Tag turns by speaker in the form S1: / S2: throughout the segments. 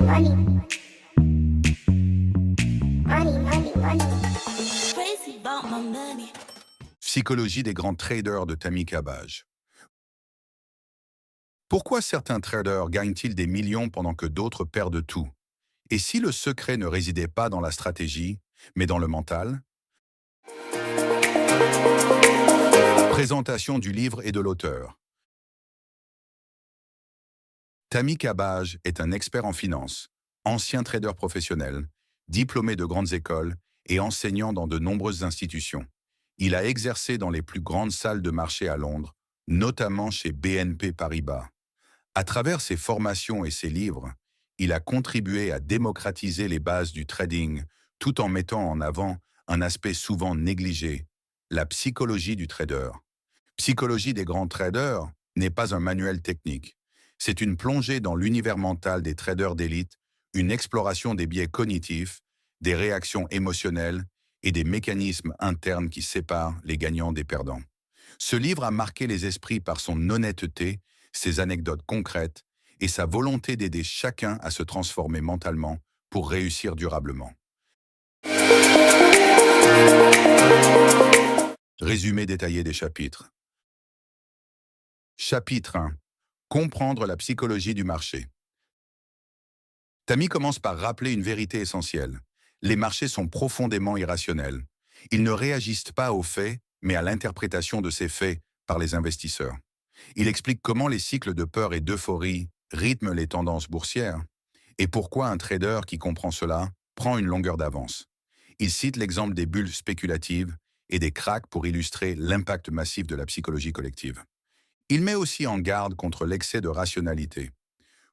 S1: money, money, money, money. Crazy about my money.
S2: Psychologie des grands traders de Tammy Cabbage. Pourquoi certains traders gagnent-ils des millions pendant que d'autres perdent tout? Et si le secret ne résidait pas dans la stratégie, mais dans le mental? Présentation du livre et de l'auteur. Tammy Cabbage est un expert en finance, ancien trader professionnel, diplômé de grandes écoles et enseignant dans de nombreuses institutions. Il a exercé dans les plus grandes salles de marché à Londres, notamment chez BNP Paribas. À travers ses formations et ses livres, il a contribué à démocratiser les bases du trading tout en mettant en avant un aspect souvent négligé, la psychologie du trader. Psychologie des grands traders n'est pas un manuel technique. C'est une plongée dans l'univers mental des traders d'élite, une exploration des biais cognitifs, des réactions émotionnelles et des mécanismes internes qui séparent les gagnants des perdants. Ce livre a marqué les esprits par son honnêteté, ses anecdotes concrètes et sa volonté d'aider chacun à se transformer mentalement pour réussir durablement. Résumé détaillé des chapitres. Chapitre 1. Comprendre la psychologie du marché. Tammy commence par rappeler une vérité essentielle. Les marchés sont profondément irrationnels. Ils ne réagissent pas aux faits, mais à l'interprétation de ces faits par les investisseurs. Il explique comment les cycles de peur et d'euphorie rythment les tendances boursières et pourquoi un trader qui comprend cela prend une longueur d'avance. Il cite l'exemple des bulles spéculatives et des cracks pour illustrer l'impact massif de la psychologie collective. Il met aussi en garde contre l'excès de rationalité.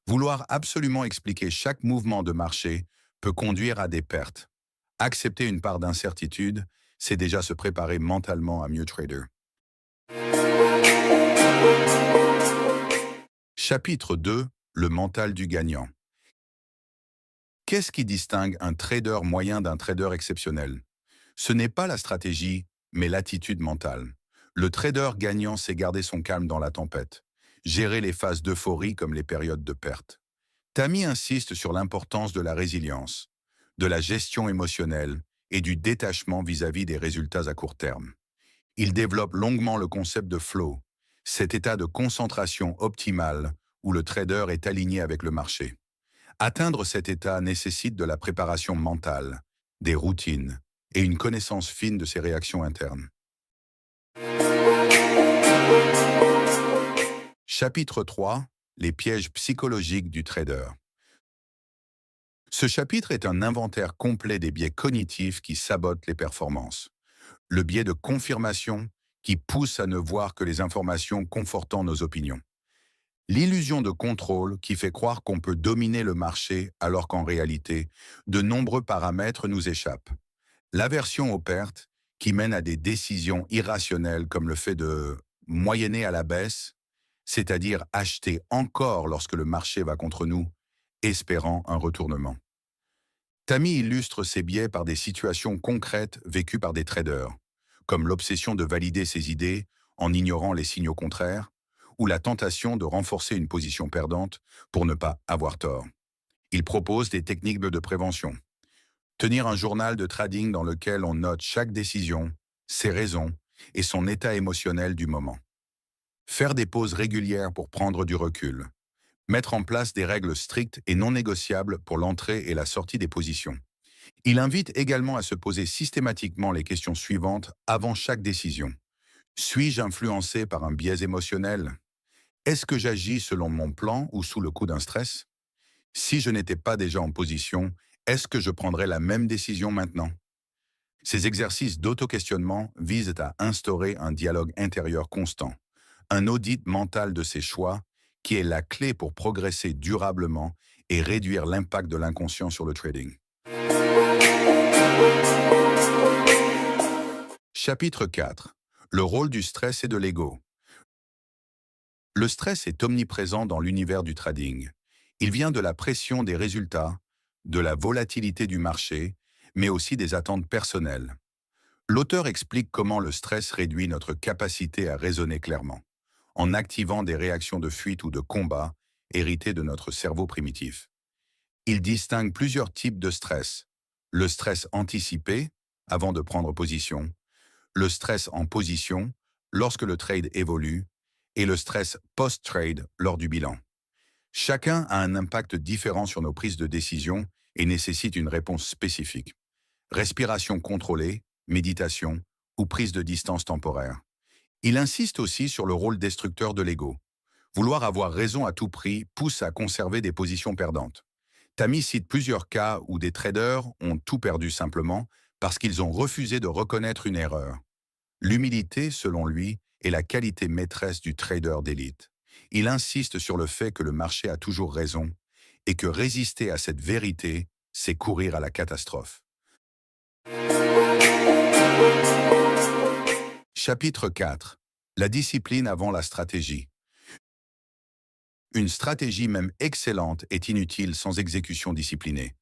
S2: Vouloir absolument expliquer chaque mouvement de marché peut conduire à des pertes. Accepter une part d'incertitude, c'est déjà se préparer mentalement à mieux trader. Chapitre 2. Le mental du gagnant. Qu'est-ce qui distingue un trader moyen d'un trader exceptionnel? Ce n'est pas la stratégie, mais l'attitude mentale. Le trader gagnant sait garder son calme dans la tempête, gérer les phases d'euphorie comme les périodes de perte. Tammy insiste sur l'importance de la résilience, de la gestion émotionnelle et du détachement vis-à-vis des résultats à court terme. Il développe longuement le concept de flow, cet état de concentration optimale où le trader est aligné avec le marché. Atteindre cet état nécessite de la préparation mentale, des routines et une connaissance fine de ses réactions internes. Chapitre 3. Les pièges psychologiques du trader. Ce chapitre est un inventaire complet des biais cognitifs qui sabotent les performances. Le biais de confirmation qui pousse à ne voir que les informations confortant nos opinions. L'illusion de contrôle qui fait croire qu'on peut dominer le marché alors qu'en réalité, de nombreux paramètres nous échappent. L'aversion aux pertes qui mène à des décisions irrationnelles comme le fait de moyenner à la baisse, c'est-à-dire acheter encore lorsque le marché va contre nous, espérant un retournement. Tammy illustre ces biais par des situations concrètes vécues par des traders, comme l'obsession de valider ses idées en ignorant les signaux contraires, ou la tentation de renforcer une position perdante pour ne pas avoir tort. Il propose des techniques de prévention. Tenir un journal de trading dans lequel on note chaque décision, ses raisons et son état émotionnel du moment. Faire des pauses régulières pour prendre du recul. Mettre en place des règles strictes et non négociables pour l'entrée et la sortie des positions. Il invite également à se poser systématiquement les questions suivantes avant chaque décision. Suis-je influencé par un biais émotionnel? Est-ce que j'agis selon mon plan ou sous le coup d'un stress? Si je n'étais pas déjà en position, est-ce que je prendrais la même décision maintenant? Ces exercices d'auto-questionnement visent à instaurer un dialogue intérieur constant, un audit mental de ses choix qui est la clé pour progresser durablement et réduire l'impact de l'inconscient sur le trading. Chapitre 4. Le rôle du stress et de l'ego. Le stress est omniprésent dans l'univers du trading. Il vient de la pression des résultats, de la volatilité du marché, mais aussi des attentes personnelles. L'auteur explique comment le stress réduit notre capacité à raisonner clairement, en activant des réactions de fuite ou de combat héritées de notre cerveau primitif. Il distingue plusieurs types de stress. Le stress anticipé, avant de prendre position, le stress en position, lorsque le trade évolue, et le stress post-trade lors du bilan. Chacun a un impact différent sur nos prises de décision et nécessite une réponse spécifique. Respiration contrôlée, méditation ou prise de distance temporaire. Il insiste aussi sur le rôle destructeur de l'ego. Vouloir avoir raison à tout prix pousse à conserver des positions perdantes. Tammy cite plusieurs cas où des traders ont tout perdu simplement parce qu'ils ont refusé de reconnaître une erreur. L'humilité, selon lui, est la qualité maîtresse du trader d'élite. Il insiste sur le fait que le marché a toujours raison et que résister à cette vérité, c'est courir à la catastrophe. Chapitre 4. La discipline avant la stratégie. Une stratégie même excellente est inutile sans exécution disciplinée.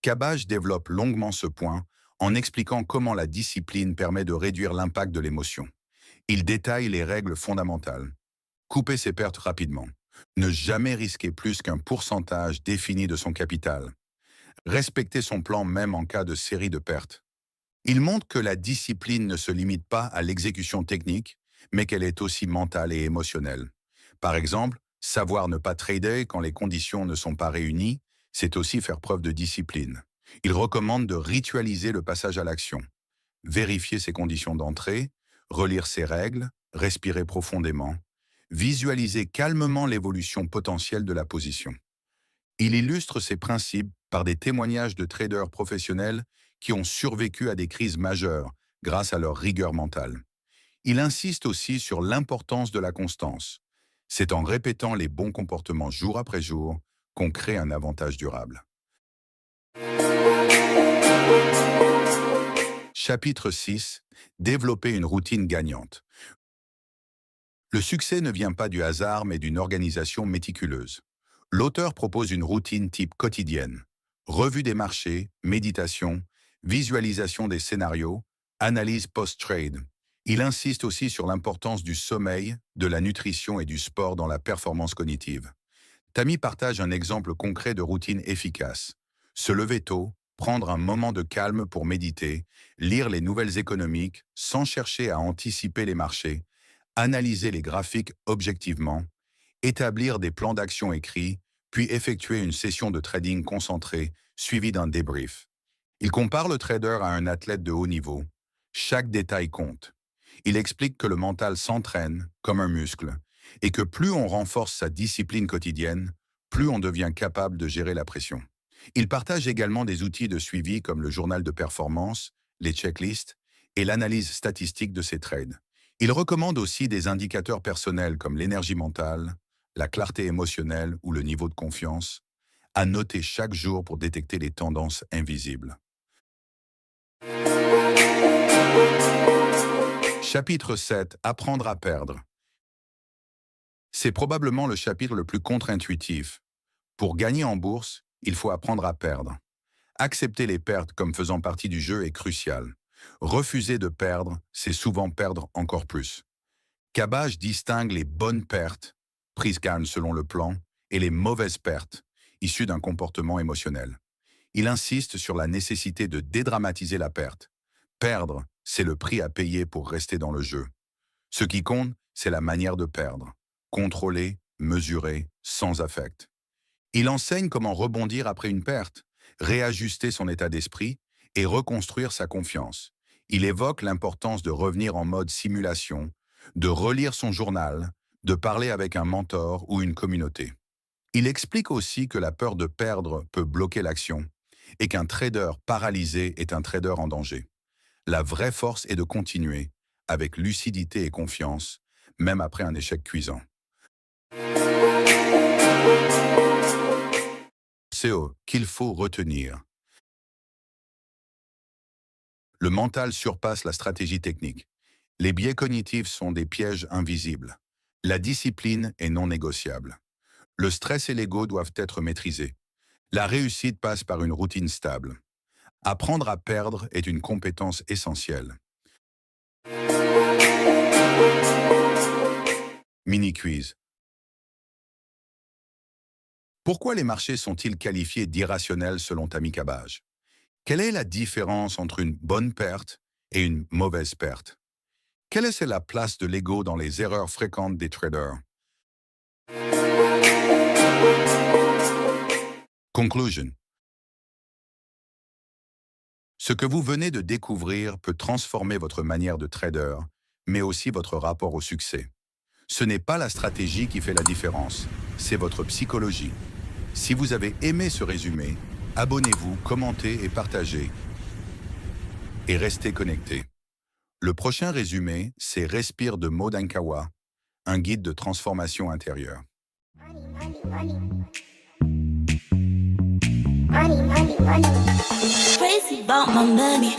S2: Cabbage développe longuement ce point en expliquant comment la discipline permet de réduire l'impact de l'émotion. Il détaille les règles fondamentales. Couper ses pertes rapidement. Ne jamais risquer plus qu'un pourcentage défini de son capital. Respecter son plan même en cas de série de pertes. Il montre que la discipline ne se limite pas à l'exécution technique, mais qu'elle est aussi mentale et émotionnelle. Par exemple, savoir ne pas trader quand les conditions ne sont pas réunies, c'est aussi faire preuve de discipline. Il recommande de ritualiser le passage à l'action, vérifier ses conditions d'entrée, relire ses règles, respirer profondément, visualiser calmement l'évolution potentielle de la position. Il illustre ces principes par des témoignages de traders professionnels qui ont survécu à des crises majeures grâce à leur rigueur mentale. Il insiste aussi sur l'importance de la constance. C'est en répétant les bons comportements jour après jour qu'on crée un avantage durable. Chapitre 6. Développer une routine gagnante. Le succès ne vient pas du hasard mais d'une organisation méticuleuse. L'auteur propose une routine type quotidienne. Revue des marchés, méditation, visualisation des scénarios, analyse post-trade. Il insiste aussi sur l'importance du sommeil, de la nutrition et du sport dans la performance cognitive. Tammy partage un exemple concret de routine efficace. Se lever tôt, prendre un moment de calme pour méditer, lire les nouvelles économiques sans chercher à anticiper les marchés, analyser les graphiques objectivement, établir des plans d'action écrits, puis effectuer une session de trading concentrée suivie d'un débrief. Il compare le trader à un athlète de haut niveau. Chaque détail compte. Il explique que le mental s'entraîne comme un muscle et que plus on renforce sa discipline quotidienne, plus on devient capable de gérer la pression. Il partage également des outils de suivi comme le journal de performance, les checklists et l'analyse statistique de ses trades. Il recommande aussi des indicateurs personnels comme l'énergie mentale, la clarté émotionnelle ou le niveau de confiance, à noter chaque jour pour détecter les tendances invisibles. Chapitre 7. Apprendre à perdre. C'est probablement le chapitre le plus contre-intuitif. Pour gagner en bourse, il faut apprendre à perdre. Accepter les pertes comme faisant partie du jeu est crucial. Refuser de perdre, c'est souvent perdre encore plus. Cabbage distingue les bonnes pertes, prises calmes selon le plan, et les mauvaises pertes, issues d'un comportement émotionnel. Il insiste sur la nécessité de dédramatiser la perte. Perdre, c'est le prix à payer pour rester dans le jeu. Ce qui compte, c'est la manière de perdre. Contrôler, mesurer, sans affect. Il enseigne comment rebondir après une perte, réajuster son état d'esprit et reconstruire sa confiance. Il évoque l'importance de revenir en mode simulation, de relire son journal, de parler avec un mentor ou une communauté. Il explique aussi que la peur de perdre peut bloquer l'action et qu'un trader paralysé est un trader en danger. La vraie force est de continuer, avec lucidité et confiance, même après un échec cuisant. CO qu'il faut retenir. Le mental surpasse la stratégie technique. Les biais cognitifs sont des pièges invisibles. La discipline est non négociable. Le stress et l'ego doivent être maîtrisés. La réussite passe par une routine stable. Apprendre à perdre est une compétence essentielle. Mini-quiz. Pourquoi les marchés sont-ils qualifiés d'irrationnels selon Tammy Cabage? Quelle est la différence entre une bonne perte et une mauvaise perte? Quelle est la place de l'ego dans les erreurs fréquentes des traders? Conclusion. Ce que vous venez de découvrir peut transformer votre manière de trader, mais aussi votre rapport au succès. Ce n'est pas la stratégie qui fait la différence, c'est votre psychologie. Si vous avez aimé ce résumé, abonnez-vous, commentez et partagez. Et restez connectés. Le prochain résumé, c'est Respire de Maud Ankawa, un guide de transformation intérieure.
S1: Crazy about my money.